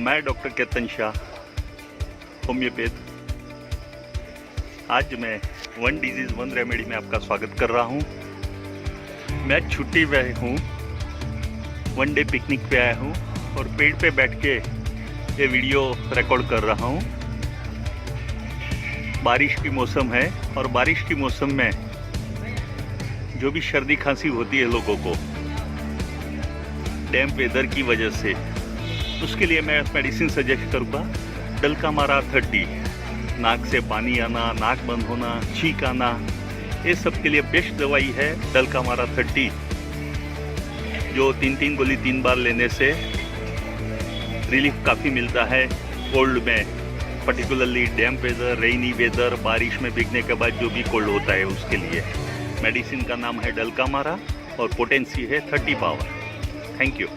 मैं doctor Ketan Shah, homeopath. आज मैं वन डिजीज़ वन रेमेडी में आपका स्वागत कर रहा हूँ। मैं छुट्टी पे हूँ, वन डे पिकनिक पे आया हूँ और पेड़ पे बैठ के ये वीडियो रिकॉर्ड कर रहा हूँ। बारिश की मौसम है और बारिश की मौसम में जो भी सर्दी खांसी होती है लोगों को डैम्प वेदर की वजह से, उसके लिए मैं मेडिसिन सजेस्ट करूँगा डलकामारा 30। नाक से पानी आना, नाक बंद होना, छींक आना, ये सब के लिए बेस्ट दवाई है डलकामारा 30, जो 3 गोली 3 बार लेने से रिलीफ काफ़ी मिलता है कोल्ड में, पर्टिकुलरली डैम्प वेदर, रेनी वेदर, बारिश में भीगने के बाद जो भी कोल्ड होता है उसके लिए। मेडिसिन का नाम है डलकामारा और पोटेंसी है 30 पावर। Thank you.